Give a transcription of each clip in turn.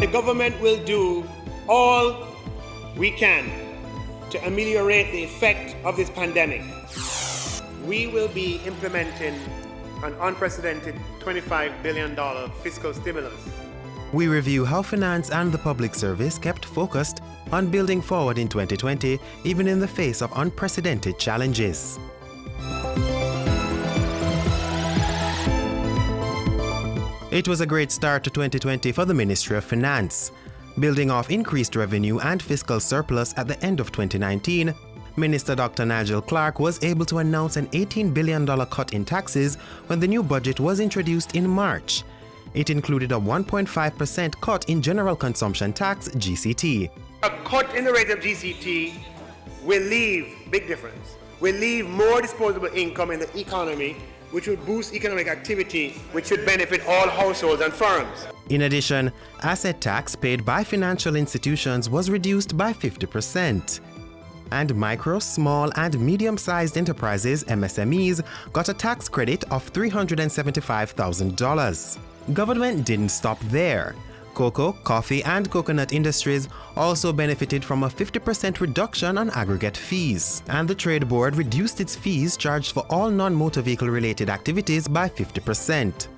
government will do all we can to ameliorate the effect of this pandemic. We will be implementing an unprecedented $25 billion fiscal stimulus. We review how finance and the public service kept focused on building forward in 2020, even in the face of unprecedented challenges. It was a great start to 2020 for the Ministry of Finance. Building off increased revenue and fiscal surplus at the end of 2019, Minister Dr. Nigel Clark was able to announce an $18 billion cut in taxes when the new budget was introduced in March. It included a 1.5% cut in general consumption tax, GCT. A cut in the rate of GCT will leave, big difference, will leave more disposable income in the economy, which will boost economic activity, which should benefit all households and firms. In addition, asset tax paid by financial institutions was reduced by 50%. And micro, small, and medium-sized enterprises, MSMEs, got a tax credit of $375,000. Government didn't stop there. Cocoa, coffee, and coconut industries also benefited from a 50% reduction on aggregate fees, and the Trade Board reduced its fees charged for all non-motor vehicle-related activities by 50%.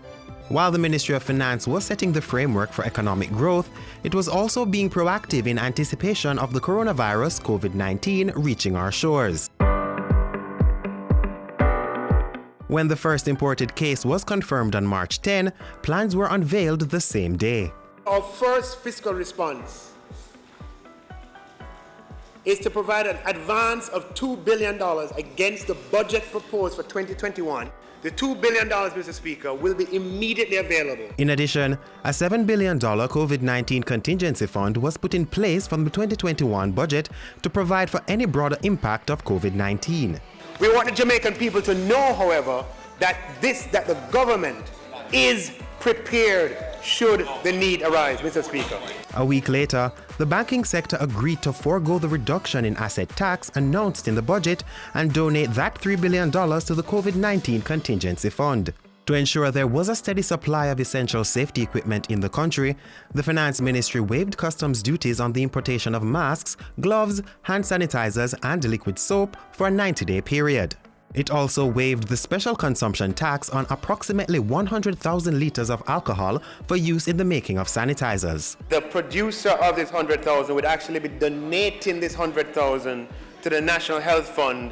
While the Ministry of Finance was setting the framework for economic growth, it was also being proactive in anticipation of the coronavirus COVID-19 reaching our shores. When the first imported case was confirmed on March 10, plans were unveiled the same day. Our first fiscal response is to provide an advance of $2 billion against the budget proposed for 2021. The $2 billion, Mr. Speaker, will be immediately available. In addition, a $7 billion COVID-19 contingency fund was put in place from the 2021 budget to provide for any broader impact of COVID-19. We want the Jamaican people to know, however, that the government is prepared should the need arise, Mr. Speaker. A week later, the banking sector agreed to forego the reduction in asset tax announced in the budget and donate that $3 billion to the COVID-19 contingency fund. To ensure there was a steady supply of essential safety equipment in the country, the Finance Ministry waived customs duties on the importation of masks, gloves, hand sanitizers, and liquid soap for a 90-day period. It also waived the special consumption tax on approximately 100,000 liters of alcohol for use in the making of sanitizers. The producer of this 100,000 would actually be donating this 100,000 to the National Health Fund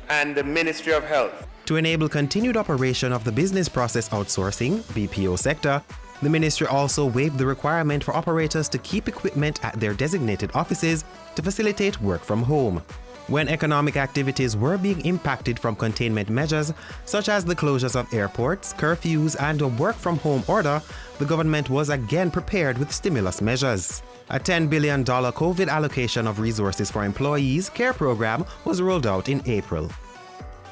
and the Ministry of Health. To enable continued operation of the business process outsourcing (BPO) sector, the ministry also waived the requirement for operators to keep equipment at their designated offices to facilitate work from home. When economic activities were being impacted from containment measures, such as the closures of airports, curfews, and a work-from-home order, the government was again prepared with stimulus measures. A $10 billion COVID allocation of resources for employees care program was rolled out in April.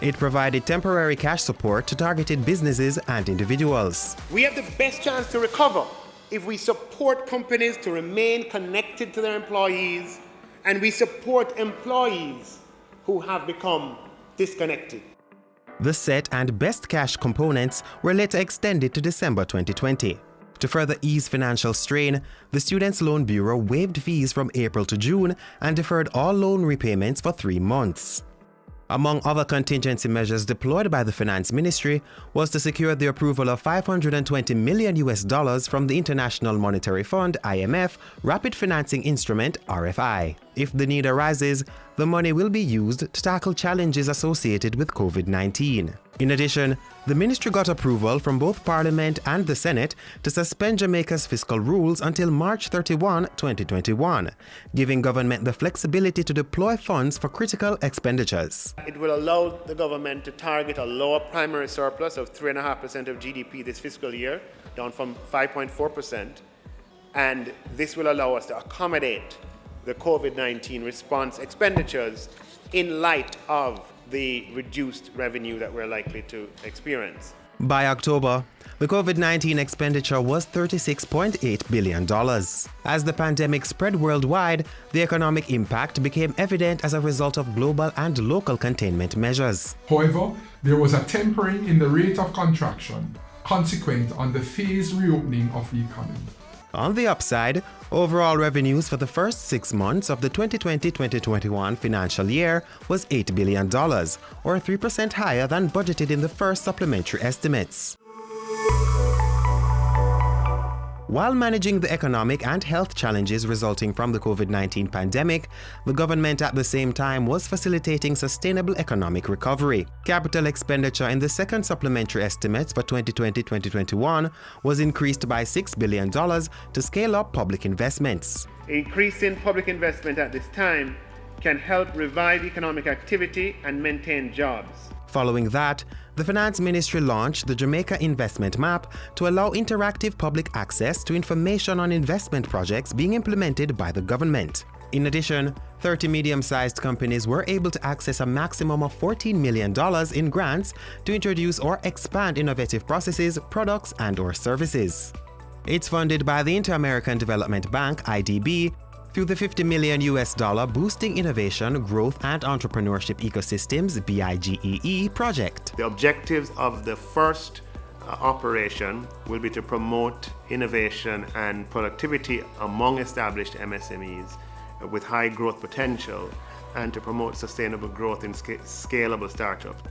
It provided temporary cash support to targeted businesses and individuals. We have the best chance to recover if we support companies to remain connected to their employees, and we support employees who have become disconnected. The set and best cash components were later extended to December 2020. To further ease financial strain, the Students' Loan Bureau waived fees from April to June and deferred all loan repayments for 3 months. Among other contingency measures deployed by the Finance Ministry was to secure the approval of $520 million from the International Monetary Fund (IMF) Rapid Financing Instrument (RFI). If the need arises, the money will be used to tackle challenges associated with COVID-19. In addition, the ministry got approval from both Parliament and the Senate to suspend Jamaica's fiscal rules until March 31, 2021, giving government the flexibility to deploy funds for critical expenditures. It will allow the government to target a lower primary surplus of 3.5% of GDP this fiscal year, down from 5.4%, and this will allow us to accommodate the COVID-19 response expenditures in light of the reduced revenue that we're likely to experience. By October, the COVID-19 expenditure was $36.8 billion. As the pandemic spread worldwide, the economic impact became evident as a result of global and local containment measures. However, there was a tempering in the rate of contraction consequent on the phased reopening of the economy. On the upside, overall revenues for the first 6 months of the 2020-2021 financial year was $8 billion, or 3% higher than budgeted in the first supplementary estimates. While managing the economic and health challenges resulting from the COVID-19 pandemic, the government at the same time was facilitating sustainable economic recovery. Capital expenditure in the second supplementary estimates for 2020-2021 was increased by $6 billion to scale up public investments. Increasing public investment at this time can help revive economic activity and maintain jobs. Following that, the Finance Ministry launched the Jamaica Investment Map to allow interactive public access to information on investment projects being implemented by the government. In addition, 30 medium-sized companies were able to access a maximum of $14 million in grants to introduce or expand innovative processes, products, and/or services. It's funded by the Inter-American Development Bank, IDB, through the $50 million Boosting Innovation, Growth and Entrepreneurship Ecosystems BIGEE project. The objectives of the first operation will be to promote innovation and productivity among established MSMEs with high growth potential and to promote sustainable growth in scalable startups.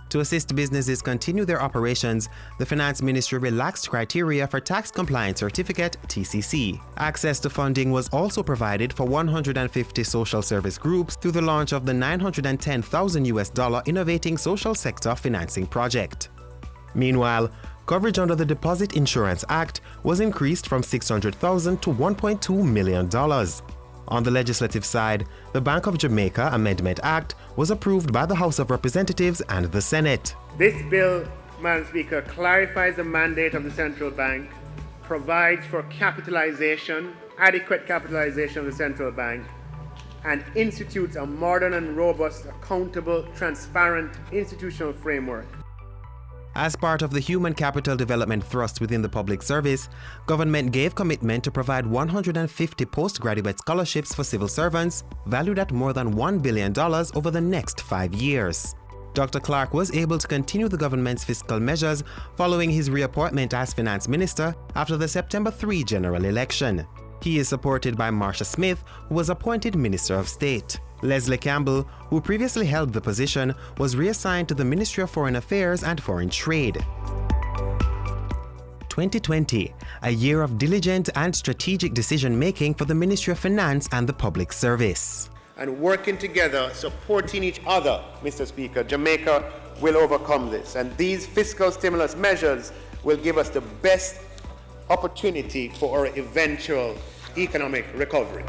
To assist businesses continue their operations, the Finance Ministry relaxed criteria for Tax Compliance Certificate (TCC). Access to funding was also provided for 150 social service groups through the launch of the $910,000 Innovating Social Sector Financing Project. Meanwhile, coverage under the Deposit Insurance Act was increased from $600,000 to $1.2 million. On the legislative side, the Bank of Jamaica Amendment Act was approved by the House of Representatives and the Senate. This bill, Madam Speaker, clarifies the mandate of the central bank, provides for capitalization, adequate capitalization of the central bank, and institutes a modern and robust, accountable, transparent institutional framework. As part of the human capital development thrust within the public service, government gave commitment to provide 150 postgraduate scholarships for civil servants, valued at more than $1 billion over the next 5 years. Dr. Clark was able to continue the government's fiscal measures following his reappointment as finance minister after the September 3 general election. He is supported by Marsha Smith, who was appointed Minister of State. Leslie Campbell, who previously held the position, was reassigned to the Ministry of Foreign Affairs and Foreign Trade. 2020, a year of diligent and strategic decision-making for the Ministry of Finance and the Public Service. And working together, supporting each other, Mr. Speaker, Jamaica will overcome this. And these fiscal stimulus measures will give us the best opportunity for our eventual economic recovery.